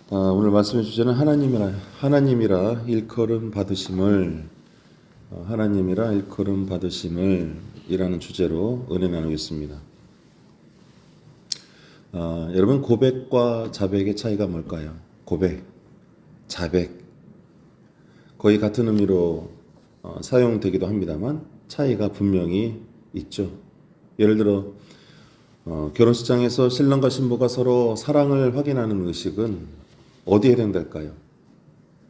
오늘 말씀의 주제는 하나님이라 일컬음 받으심을 하나님이라 일컬음 받으심을 이라는 주제로 은혜 나누겠습니다. 여러분, 고백과 자백의 차이가 뭘까요? 고백, 자백 거의 같은 의미로 사용되기도 합니다만 차이가 분명히 있죠. 예를 들어 결혼식장에서 신랑과 신부가 서로 사랑을 확인하는 의식은 어디에 해당될까요?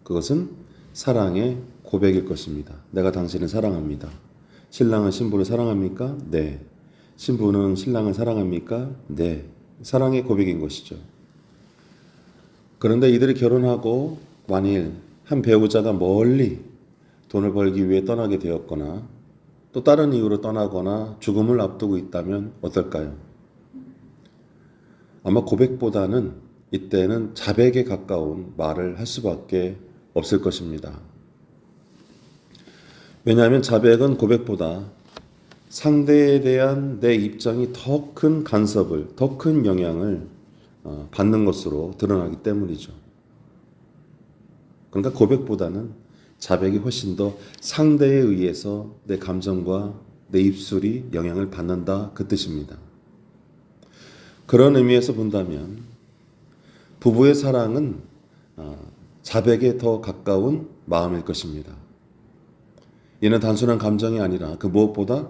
그것은 사랑의 고백일 것입니다. 내가 당신을 사랑합니다. 신랑은 신부를 사랑합니까? 네. 신부는 신랑을 사랑합니까? 네. 사랑의 고백인 것이죠. 그런데 이들이 결혼하고 만일 한 배우자가 멀리 돈을 벌기 위해 떠나게 되었거나 또 다른 이유로 떠나거나 죽음을 앞두고 있다면 어떨까요? 아마 고백보다는 이때는 자백에 가까운 말을 할 수밖에 없을 것입니다. 왜냐하면 자백은 고백보다 상대에 대한 내 입장이 더 큰 간섭을, 더 큰 영향을 받는 것으로 드러나기 때문이죠. 그러니까 고백보다는 자백이 훨씬 더 상대에 의해서 내 감정과 내 입술이 영향을 받는다, 그 뜻입니다. 그런 의미에서 본다면 부부의 사랑은 자백에 더 가까운 마음일 것입니다. 이는 단순한 감정이 아니라 그 무엇보다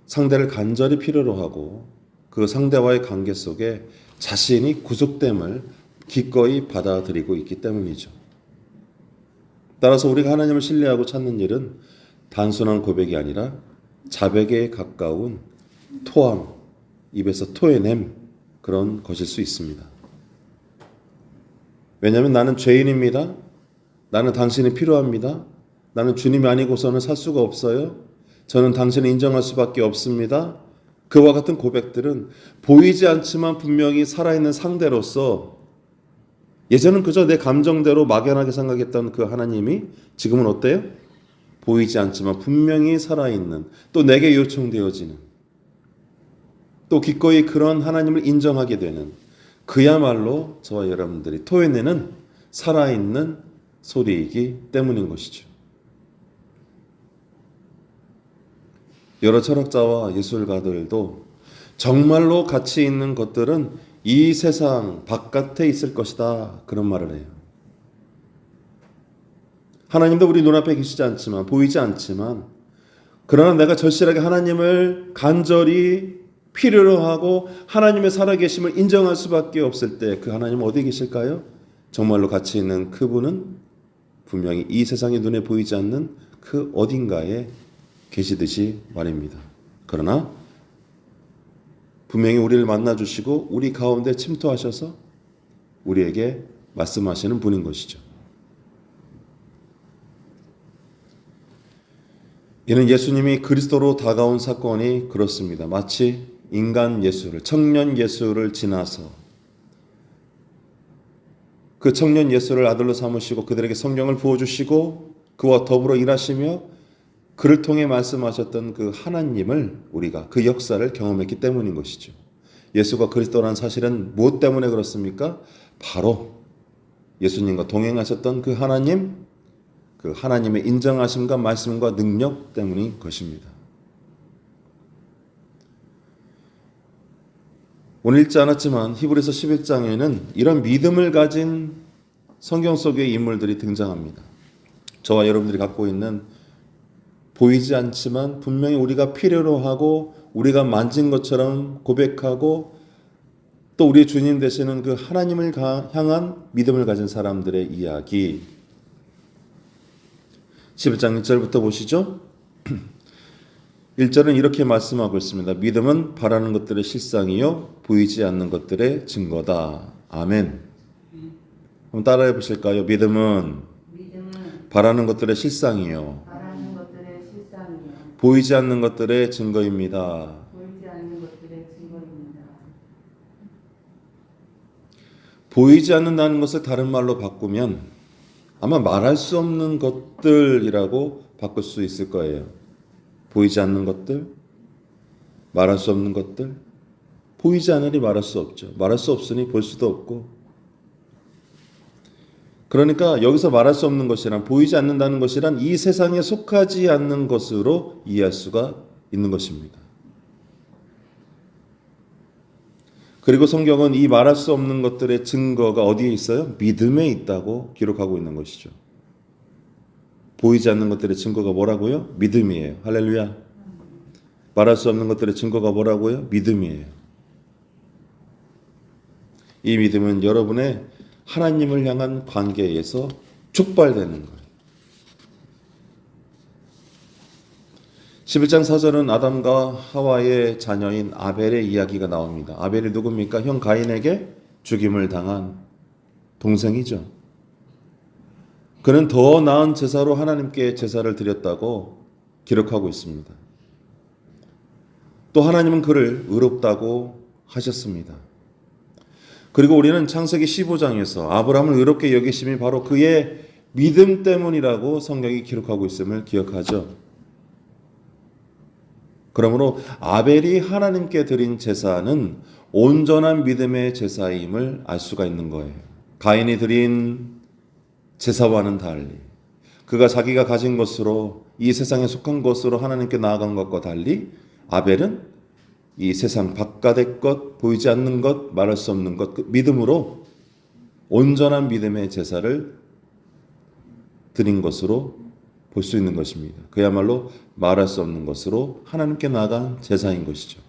상대를 간절히 필요로 하고 그 상대와의 관계 속에 자신이 구속됨을 기꺼이 받아들이고 있기 때문이죠. 따라서 우리가 하나님을 신뢰하고 찾는 일은 단순한 고백이 아니라 자백에 가까운 토함, 입에서 토해냄, 그런 것일 수 있습니다. 왜냐하면 나는 죄인입니다. 나는 당신이 필요합니다. 나는 주님이 아니고서는 살 수가 없어요. 저는 당신을 인정할 수밖에 없습니다. 그와 같은 고백들은 보이지 않지만 분명히 살아있는 상대로서 예전은 그저 내 감정대로 막연하게 생각했던 그 하나님이 지금은 어때요? 보이지 않지만 분명히 살아있는, 또 내게 요청되어지는, 또 기꺼이 그런 하나님을 인정하게 되는, 그야말로 저와 여러분들이 토해내는 살아있는 소리이기 때문인 것이죠. 여러 철학자와 예술가들도 정말로 가치 있는 것들은 이 세상 바깥에 있을 것이다, 그런 말을 해요. 하나님도 우리 눈앞에 계시지 않지만, 보이지 않지만, 그러나 내가 절실하게 하나님을 간절히 필요로 하고 하나님의 살아계심을 인정할 수밖에 없을 때 그 하나님은 어디 계실까요? 정말로 가치 있는 그분은 분명히 이 세상의 눈에 보이지 않는 그 어딘가에 계시듯이 말입니다. 그러나 분명히 우리를 만나주시고 우리 가운데 침투하셔서 우리에게 말씀하시는 분인 것이죠. 이는 예수님이 그리스도로 다가온 사건이 그렇습니다. 마치 인간 예수를, 청년 예수를 지나서 그 청년 예수를 아들로 삼으시고 그들에게 성령을 부어주시고 그와 더불어 일하시며 그를 통해 말씀하셨던 그 하나님을 우리가 그 역사를 경험했기 때문인 것이죠. 예수가 그리스도라는 사실은 무엇 때문에 그렇습니까? 바로 예수님과 동행하셨던 그 하나님, 그 하나님의 인정하심과 말씀과 능력 때문인 것입니다. 오늘 읽지 않았지만 히브리서 11장에는 이런 믿음을 가진 성경 속의 인물들이 등장합니다. 저와 여러분들이 갖고 있는 보이지 않지만 분명히 우리가 필요로 하고 우리가 만진 것처럼 고백하고 또 우리의 주님 되시는 그 하나님을 향한 믿음을 가진 사람들의 이야기, 11장 1절부터 보시죠. 1절은 이렇게 말씀하고 있습니다. 믿음은 바라는 것들의 실상이요 보이지 않는 것들의 증거다. 아멘. 한번 따라해 보실까요? 믿음은 바라는 것들의 실상이요 보이지 않는 것들의 증거입니다. 보이지 않는다는 것을 다른 말로 바꾸면 아마 말할 수 없는 것들이라고 바꿀 수 있을 거예요. 보이지 않는 것들, 말할 수 없는 것들, 보이지 않으니 말할 수 없죠. 말할 수 없으니 볼 수도 없고 그러니까 여기서 말할 수 없는 것이란, 보이지 않는다는 것이란 이 세상에 속하지 않는 것으로 이해할 수가 있는 것입니다. 그리고 성경은 이 말할 수 없는 것들의 증거가 어디에 있어요? 믿음에 있다고 기록하고 있는 것이죠. 보이지 않는 것들의 증거가 뭐라고요? 믿음이에요. 할렐루야. 말할 수 없는 것들의 증거가 뭐라고요? 믿음이에요. 이 믿음은 여러분의 하나님을 향한 관계에서 촉발되는 거예요. 11장 4절은 아담과 하와의 자녀인 아벨의 이야기가 나옵니다. 아벨이 누굽니까? 형 가인에게 죽임을 당한 동생이죠. 그는 더 나은 제사로 하나님께 제사를 드렸다고 기록하고 있습니다. 또 하나님은 그를 의롭다고 하셨습니다. 그리고 우리는 창세기 15장에서 아브라함을 의롭게 여기심이 바로 그의 믿음 때문이라고 성경이 기록하고 있음을 기억하죠. 그러므로 아벨이 하나님께 드린 제사는 온전한 믿음의 제사임을 알 수가 있는 거예요. 가인이 드린 제사와는 달리 그가 자기가 가진 것으로 이 세상에 속한 것으로 하나님께 나아간 것과 달리 아벨은 이 세상 바깥의 것, 보이지 않는 것, 말할 수 없는 것, 그 믿음으로 온전한 믿음의 제사를 드린 것으로 볼 수 있는 것입니다. 그야말로 말할 수 없는 것으로 하나님께 나아간 제사인 것이죠.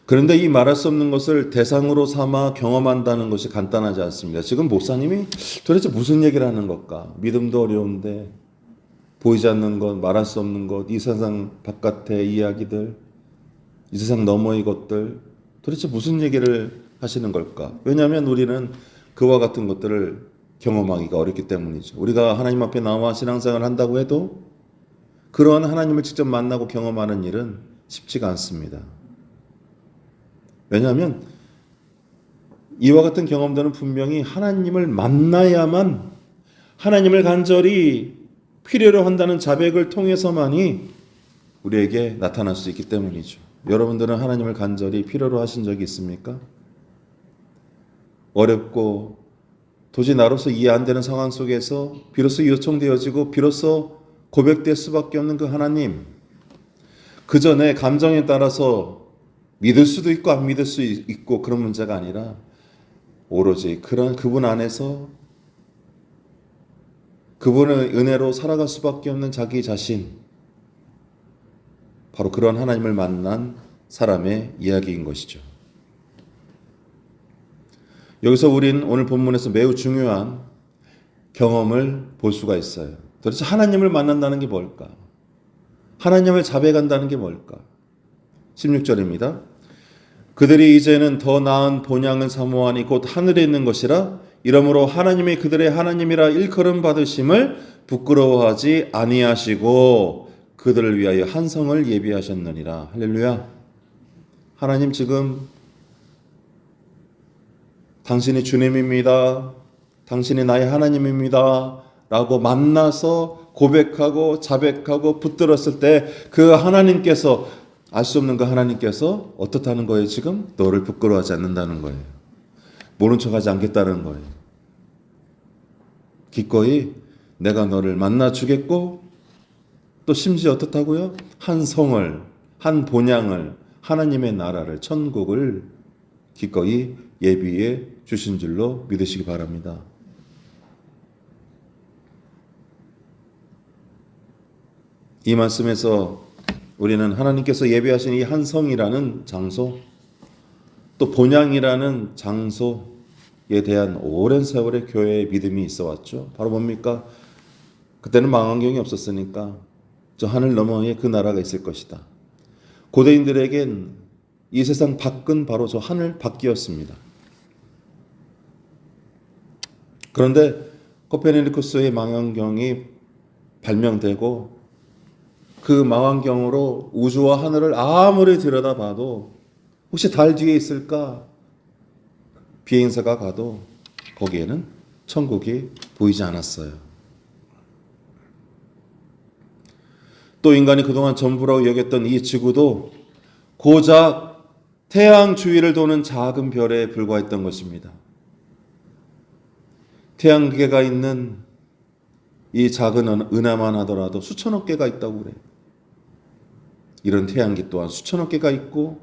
그런데 이 말할 수 없는 것을 대상으로 삼아 경험한다는 것이 간단하지 않습니다. 지금 목사님이 도대체 무슨 얘기를 하는 걸까? 믿음도 어려운데 보이지 않는 것, 말할 수 없는 것, 이 세상 바깥의 이야기들, 이 세상 너머의 것들, 도대체 무슨 얘기를 하시는 걸까? 왜냐하면 우리는 그와 같은 것들을 경험하기가 어렵기 때문이죠. 우리가 하나님 앞에 나와 신앙생활을 한다고 해도 그러한 하나님을 직접 만나고 경험하는 일은 쉽지가 않습니다. 왜냐하면 이와 같은 경험들은 분명히 하나님을 만나야만, 하나님을 간절히 필요로 한다는 자백을 통해서만이 우리에게 나타날 수 있기 때문이죠. 여러분들은 하나님을 간절히 필요로 하신 적이 있습니까? 어렵고 도저히 나로서 이해 안 되는 상황 속에서 비로소 요청되어지고 비로소 고백될 수밖에 없는 그 하나님, 그 전에 감정에 따라서 믿을 수도 있고 안 믿을 수 있고 그런 문제가 아니라 오로지 그분 안에서 그분의 은혜로 살아갈 수밖에 없는 자기 자신, 바로 그런 하나님을 만난 사람의 이야기인 것이죠. 여기서 우린 오늘 본문에서 매우 중요한 경험을 볼 수가 있어요. 도대체 하나님을 만난다는 게 뭘까? 하나님을 자백한다는 게 뭘까? 16절입니다. 그들이 이제는 더 나은 본향을 사모하니 곧 하늘에 있는 것이라 이러므로 하나님이 그들의 하나님이라 일컬음 받으심을 부끄러워하지 아니하시고 그들을 위하여 한 성을 예비하셨느니라. 할렐루야. 하나님 지금 당신이 주님입니다. 당신이 나의 하나님입니다. 라고 만나서 고백하고 자백하고 붙들었을 때 그 하나님께서, 알 수 없는 그 하나님께서 어떻다는 거예요? 지금 너를 부끄러워하지 않는다는 거예요. 모른 척하지 않겠다는 거예요. 기꺼이 내가 너를 만나 주겠고 또 심지어 어떻다고요? 한 성을, 한 본향을, 하나님의 나라를, 천국을 기꺼이 예비해 주신 줄로 믿으시기 바랍니다. 이 말씀에서 우리는 하나님께서 예비하신 이 한 성이라는 장소, 또 본향이라는 장소에 대한 오랜 세월의 교회의 믿음이 있어 왔죠. 바로 뭡니까? 그때는 망원경이 없었으니까 저 하늘 너머에 그 나라가 있을 것이다. 고대인들에겐 이 세상 밖은 바로 저 하늘 밖이었습니다. 그런데 코페르니쿠스의 망원경이 발명되고 그 망원경으로 우주와 하늘을 아무리 들여다봐도 혹시 달 뒤에 있을까? 비행사가 가도 거기에는 천국이 보이지 않았어요. 또 인간이 그동안 전부라고 여겼던 이 지구도 고작 태양 주위를 도는 작은 별에 불과했던 것입니다. 태양계가 있는 이 작은 은하만 하더라도 수천억 개가 있다고 그래요. 이런 태양계 또한 수천억 개가 있고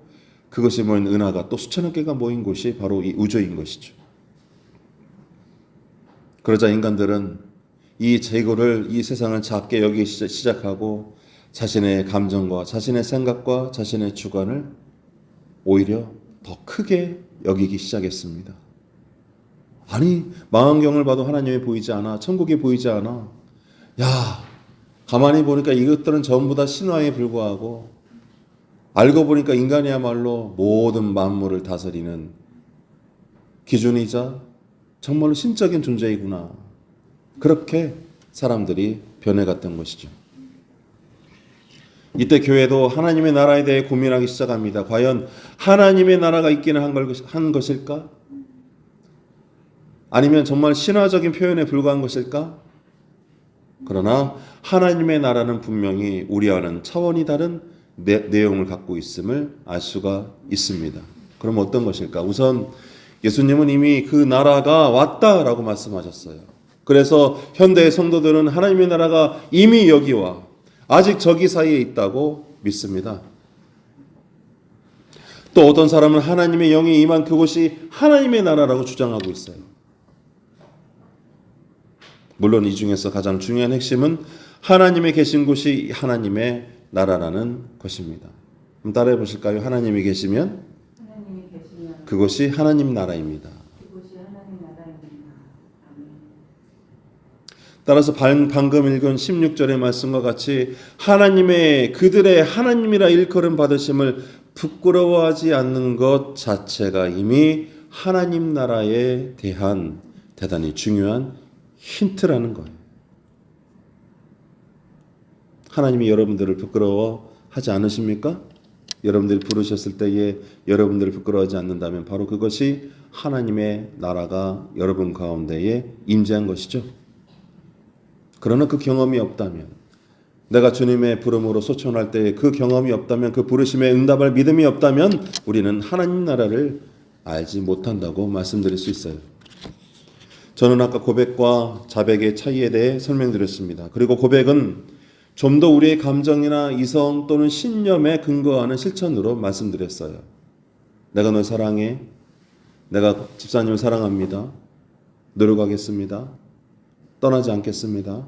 그것이 모인 은하가 또 수천억 개가 모인 곳이 바로 이 우주인 것이죠. 그러자 인간들은 이 재고를, 이 세상을 작게 여기기 시작하고 자신의 감정과 자신의 생각과 자신의 주관을 오히려 더 크게 여기기 시작했습니다. 아니, 망원경을 봐도 하나님이 보이지 않아. 천국이 보이지 않아. 야, 가만히 보니까 이것들은 전부 다 신화에 불과하고 알고 보니까 인간이야말로 모든 만물을 다스리는 기준이자 정말로 신적인 존재이구나. 그렇게 사람들이 변해갔던 것이죠. 이때 교회도 하나님의 나라에 대해 고민하기 시작합니다. 과연 하나님의 나라가 있기는 한 것일까? 아니면 정말 신화적인 표현에 불과한 것일까? 그러나 하나님의 나라는 분명히 우리와는 차원이 다른 내용을 갖고 있음을 알 수가 있습니다. 그럼 어떤 것일까? 우선 예수님은 이미 그 나라가 왔다라고 말씀하셨어요. 그래서 현대의 성도들은 하나님의 나라가 이미 여기와 아직 저기 사이에 있다고 믿습니다. 또 어떤 사람은 하나님의 영이 임한 그곳이 하나님의 나라라고 주장하고 있어요. 물론 이 중에서 가장 중요한 핵심은 하나님의 계신 곳이 하나님의 나라라는 것입니다. 그럼 따라해 보실까요? 하나님이 계시면 그것이 하나님 나라입니다. 따라서 방금 읽은 16절의 말씀과 같이 그들의 하나님이라 일컬음 받으심을 부끄러워하지 않는 것 자체가 이미 하나님 나라에 대한 대단히 중요한 힌트라는 거예요. 하나님이 여러분들을 부끄러워하지 않으십니까? 여러분들이 부르셨을 때에 여러분들을 부끄러워하지 않는다면 바로 그것이 하나님의 나라가 여러분 가운데에 임재한 것이죠. 그러나 그 경험이 없다면, 내가 주님의 부름으로 소천할 때에 그 경험이 없다면, 그 부르심에 응답할 믿음이 없다면 우리는 하나님 나라를 알지 못한다고 말씀드릴 수 있어요. 저는 아까 고백과 자백의 차이에 대해 설명드렸습니다. 그리고 고백은 좀 더 우리의 감정이나 이성 또는 신념에 근거하는 실천으로 말씀드렸어요. 내가 널 사랑해. 내가 집사님을 사랑합니다. 노력하겠습니다. 떠나지 않겠습니다.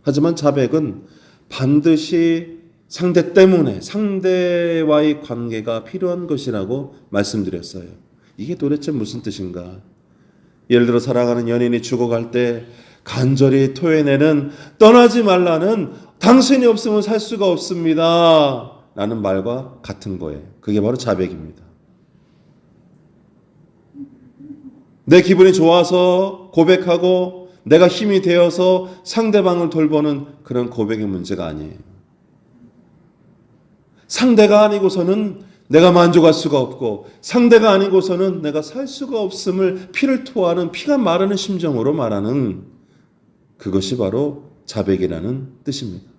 하지만 자백은 반드시 상대 때문에 상대와의 관계가 필요한 것이라고 말씀드렸어요. 이게 도대체 무슨 뜻인가? 예를 들어 사랑하는 연인이 죽어갈 때 간절히 토해내는 떠나지 말라는 당신이 없으면 살 수가 없습니다 라는 말과 같은 거예요. 그게 바로 자백입니다. 내 기분이 좋아서 고백하고 내가 힘이 되어서 상대방을 돌보는 그런 고백의 문제가 아니에요. 상대가 아니고서는 내가 만족할 수가 없고 상대가 아니고서는 내가 살 수가 없음을 피를 토하는 피가 마르는 심정으로 말하는 그것이 바로 자백이라는 뜻입니다.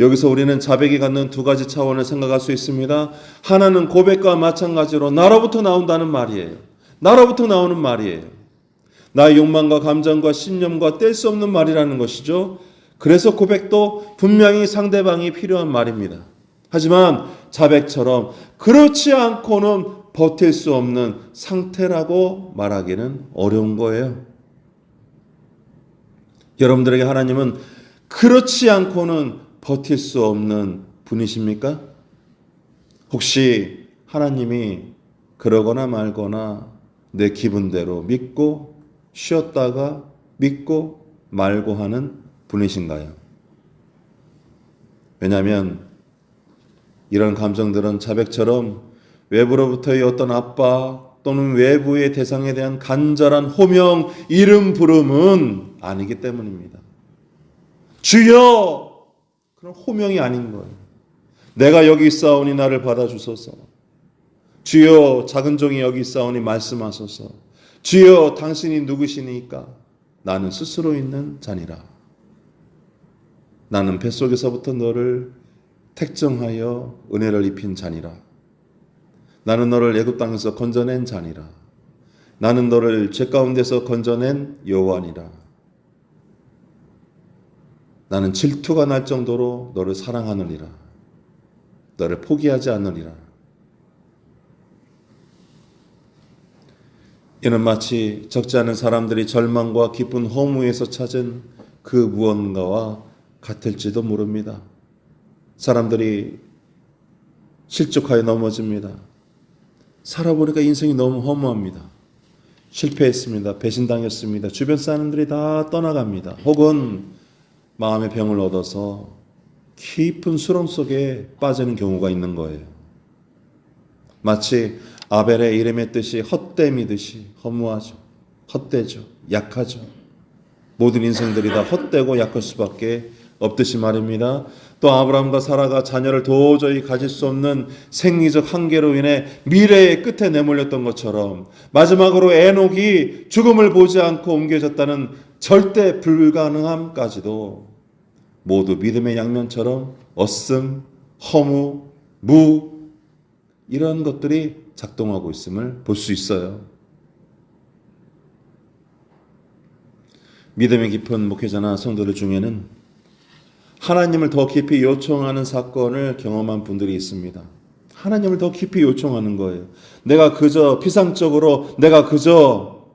여기서 우리는 자백이 갖는 두 가지 차원을 생각할 수 있습니다. 하나는 고백과 마찬가지로 나로부터 나온다는 말이에요. 나로부터 나오는 말이에요. 나의 욕망과 감정과 신념과 뗄 수 없는 말이라는 것이죠. 그래서 고백도 분명히 상대방이 필요한 말입니다. 하지만 자백처럼 그렇지 않고는 버틸 수 없는 상태라고 말하기는 어려운 거예요. 여러분들에게 하나님은 그렇지 않고는 버틸 수 없는 분이십니까? 혹시 하나님이 그러거나 말거나 내 기분대로 믿고 쉬었다가 믿고 말고 하는 분이신가요? 왜냐하면 이런 감정들은 자백처럼 외부로부터의 어떤 압박 또는 외부의 대상에 대한 간절한 호명, 이름 부름은 아니기 때문입니다. 주여! 그런 호명이 아닌 거예요. 내가 여기 있사오니 나를 받아주소서. 주여, 작은 종이 여기 있사오니 말씀하소서. 주여, 당신이 누구시니까? 나는 스스로 있는 자니라. 나는 뱃속에서부터 너를 택정하여 은혜를 입힌 자니라. 나는 너를 애굽 땅에서 건져낸 자니라. 나는 너를 죄 가운데서 건져낸 여호와니라. 나는 질투가 날 정도로 너를 사랑하느니라. 너를 포기하지 않느니라. 이는 마치 적지 않은 사람들이 절망과 깊은 허무에서 찾은 그 무언가와 같을지도 모릅니다. 사람들이 실족하여 넘어집니다. 살아보니까 인생이 너무 허무합니다. 실패했습니다. 배신당했습니다. 주변 사람들이 다 떠나갑니다. 혹은 마음의 병을 얻어서 깊은 수렁 속에 빠지는 경우가 있는 거예요. 마치 아벨의 이름의 뜻이 헛됨이듯이 허무하죠. 헛되죠. 약하죠. 모든 인생들이 다 헛되고 약할 수밖에 없듯이 말입니다. 또 아브라함과 사라가 자녀를 도저히 가질 수 없는 생리적 한계로 인해 미래의 끝에 내몰렸던 것처럼 마지막으로 에녹이 죽음을 보지 않고 옮겨졌다는 절대 불가능함까지도 모두 믿음의 양면처럼 어씀, 허무, 무 이런 것들이 작동하고 있음을 볼 수 있어요. 믿음이 깊은 목회자나 성도들 중에는 하나님을 더 깊이 요청하는 사건을 경험한 분들이 있습니다. 하나님을 더 깊이 요청하는 거예요. 내가 그저 피상적으로 내가 그저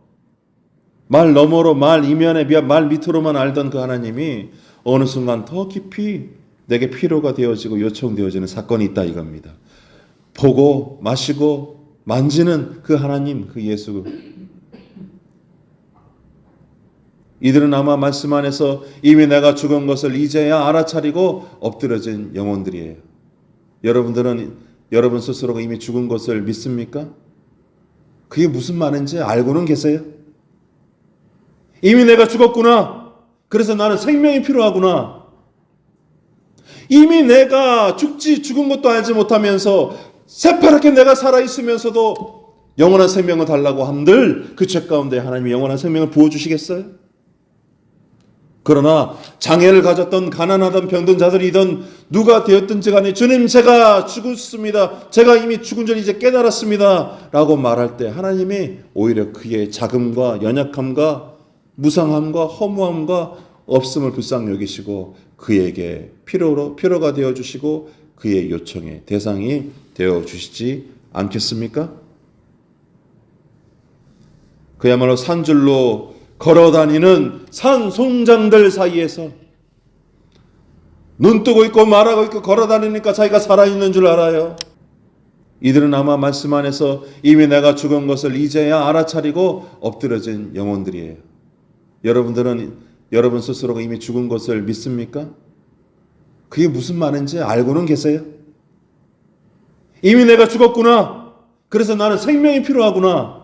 말 너머로 말 이면에 말 밑으로만 알던 그 하나님이 어느 순간 더 깊이 내게 필요가 되어지고 요청되어지는 사건이 있다 이겁니다. 보고 마시고 만지는 그 하나님, 그 예수. 이들은 아마 말씀 안에서 이미 내가 죽은 것을 이제야 알아차리고 엎드려진 영혼들이에요. 여러분들은 여러분 스스로가 이미 죽은 것을 믿습니까? 그게 무슨 말인지 알고는 계세요? 이미 내가 죽었구나. 그래서 나는 생명이 필요하구나. 이미 내가 죽은 것도 알지 못하면서 새파랗게 내가 살아있으면서도 영원한 생명을 달라고 한들 그 죄 가운데 하나님이 영원한 생명을 부어주시겠어요? 그러나 장애를 가졌던 가난하던 병든 자들이든 누가 되었든지 간에 주님 제가 죽었습니다. 제가 이미 죽은 줄 이제 깨달았습니다. 라고 말할 때 하나님이 오히려 그의 자금과 연약함과 무상함과 허무함과 없음을 불쌍히 여기시고 그에게 필요가 되어주시고 그의 요청의 대상이 되어주시지 않겠습니까? 그야말로 산줄로 걸어다니는 산송장들 사이에서 눈 뜨고 있고 말하고 있고 걸어다니니까 자기가 살아있는 줄 알아요. 이들은 아마 말씀 안에서 이미 내가 죽은 것을 이제야 알아차리고 엎드려진 영혼들이에요. 여러분들은 여러분 스스로가 이미 죽은 것을 믿습니까? 그게 무슨 말인지 알고는 계세요? 이미 내가 죽었구나. 그래서 나는 생명이 필요하구나.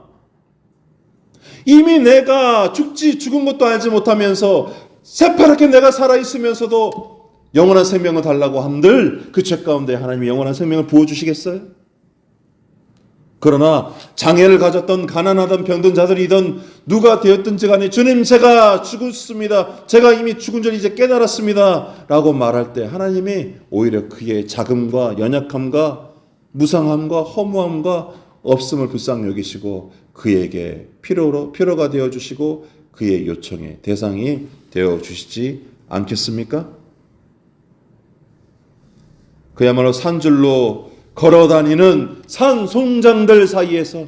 이미 내가 죽은 것도 알지 못하면서 새파랗게 내가 살아있으면서도 영원한 생명을 달라고 한들 그 죄 가운데 하나님이 영원한 생명을 부어주시겠어요? 그러나 장애를 가졌던 가난하던 병든 자들이든 누가 되었든지 간에 주님 제가 죽었습니다. 제가 이미 죽은 줄 이제 깨달았습니다. 라고 말할 때 하나님이 오히려 그의 자금과 연약함과 무상함과 허무함과 없음을 불쌍히 여기시고 그에게 필요가 되어주시고 그의 요청의 대상이 되어주시지 않겠습니까? 그야말로 산줄로 걸어다니는 산송장들 사이에서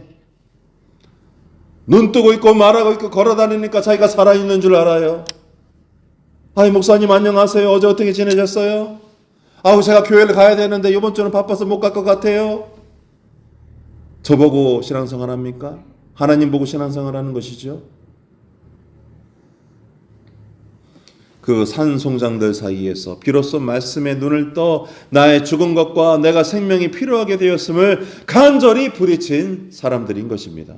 눈 뜨고 있고 말하고 있고 걸어다니니까 자기가 살아있는 줄 알아요. 아이 목사님 안녕하세요. 어제 어떻게 지내셨어요? 아우 제가 교회를 가야 되는데 이번 주는 바빠서 못 갈 것 같아요. 저보고 신앙생활 합니까? 하나님 보고 신앙생활 하는 것이죠. 그 산송장들 사이에서 비로소 말씀에 눈을 떠 나의 죽은 것과 내가 생명이 필요하게 되었음을 간절히 부딪힌 사람들인 것입니다.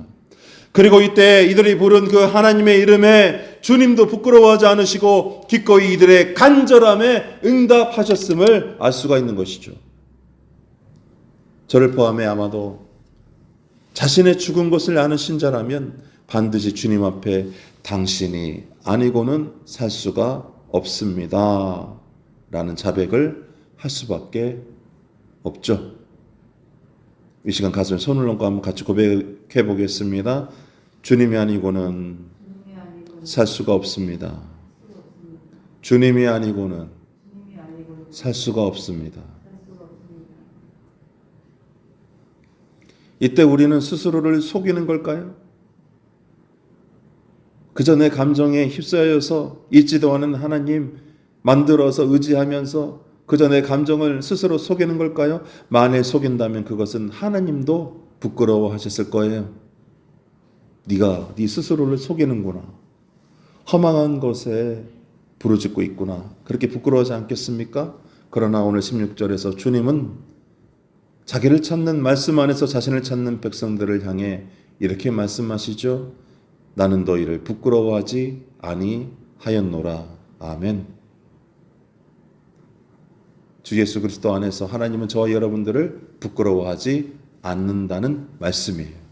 그리고 이때 이들이 부른 그 하나님의 이름에 주님도 부끄러워하지 않으시고 기꺼이 이들의 간절함에 응답하셨음을 알 수가 있는 것이죠. 저를 포함해 아마도 자신의 죽은 것을 아는 신자라면 반드시 주님 앞에 당신이 아니고는 살 수가 없습니다. 라는 자백을 할 수밖에 없죠. 이 시간 가슴에 손을 얹고 한번 같이 고백해 보겠습니다. 주님이 아니고는 살 수가 없습니다. 주님이 아니고는 살 수가 없습니다. 이때 우리는 스스로를 속이는 걸까요? 그저 내 감정에 휩싸여서 있지도 않은 하나님 만들어서 의지하면서 그저 내 감정을 스스로 속이는 걸까요? 만일 속인다면 그것은 하나님도 부끄러워하셨을 거예요. 네가 네 스스로를 속이는구나. 허망한 것에 부르짖고 있구나. 그렇게 부끄러워하지 않겠습니까? 그러나 오늘 16절에서 주님은 자기를 찾는 말씀 안에서 자신을 찾는 백성들을 향해 이렇게 말씀하시죠. 나는 너희를 부끄러워하지 아니하였노라. 아멘. 주 예수 그리스도 안에서 하나님은 저와 여러분들을 부끄러워하지 않는다는 말씀이에요.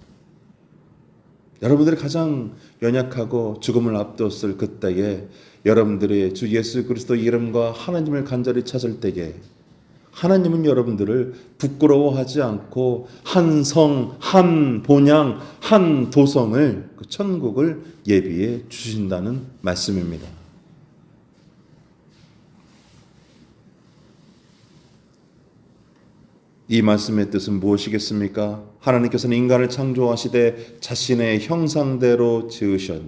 여러분들이 가장 연약하고 죽음을 앞뒀을 그때에 여러분들의 주 예수 그리스도 이름과 하나님을 간절히 찾을 때에 하나님은 여러분들을 부끄러워하지 않고 한 성, 한 본향, 한 도성을 그 천국을 예비해 주신다는 말씀입니다. 이 말씀의 뜻은 무엇이겠습니까? 하나님께서는 인간을 창조하시되 자신의 형상대로 지으셨.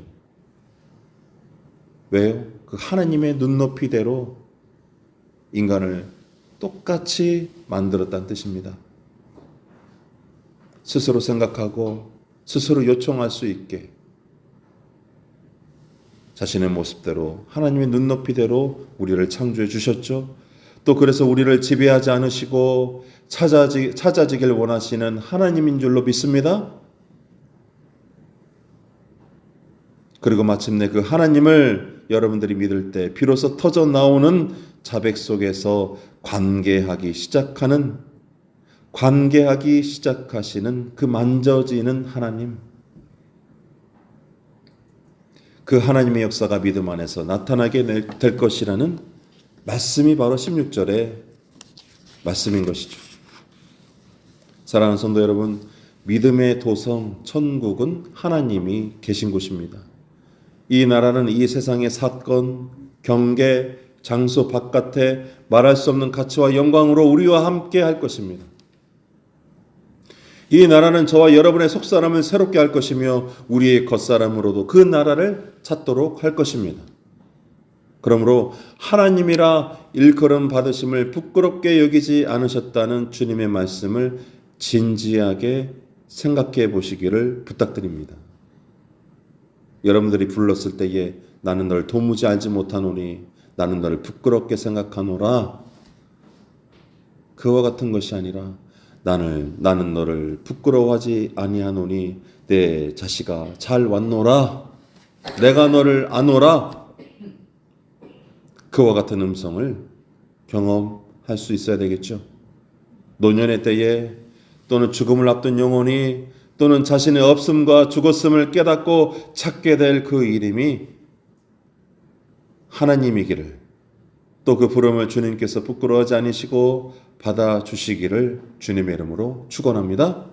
왜요? 그 하나님의 눈높이대로 인간을 똑같이 만들었다는 뜻입니다. 스스로 생각하고 스스로 요청할 수 있게 자신의 모습대로 하나님의 눈높이대로 우리를 창조해 주셨죠. 또 그래서 우리를 지배하지 않으시고 찾아지길 원하시는 하나님인 줄로 믿습니다. 그리고 마침내 그 하나님을 여러분들이 믿을 때 비로소 터져 나오는 자백 속에서 관계하기 시작하시는 그 만져지는 하나님, 그 하나님의 역사가 믿음 안에서 나타나게 될 것이라는 말씀이 바로 16절의 말씀인 것이죠. 사랑하는 성도 여러분, 믿음의 도성 천국은 하나님이 계신 곳입니다. 이 나라는 이 세상의 사건, 경계, 장소 바깥에 말할 수 없는 가치와 영광으로 우리와 함께 할 것입니다. 이 나라는 저와 여러분의 속사람을 새롭게 할 것이며 우리의 겉사람으로도 그 나라를 찾도록 할 것입니다. 그러므로 하나님이라 일컬음 받으심을 부끄럽게 여기지 않으셨다는 주님의 말씀을 진지하게 생각해 보시기를 부탁드립니다. 여러분들이 불렀을 때에 나는 널 도무지 알지 못하노니 나는 너를 부끄럽게 생각하노라. 그와 같은 것이 아니라 나는 너를 부끄러워하지 아니하노니 내 자식아 잘 왔노라. 내가 너를 아노라. 그와 같은 음성을 경험할 수 있어야 되겠죠. 노년의 때에 또는 죽음을 앞둔 영혼이 또는 자신의 없음과 죽었음을 깨닫고 찾게 될 그 이름이 하나님이기를, 또 그 부름을 주님께서 부끄러워하지 않으시고 받아주시기를 주님의 이름으로 축원합니다.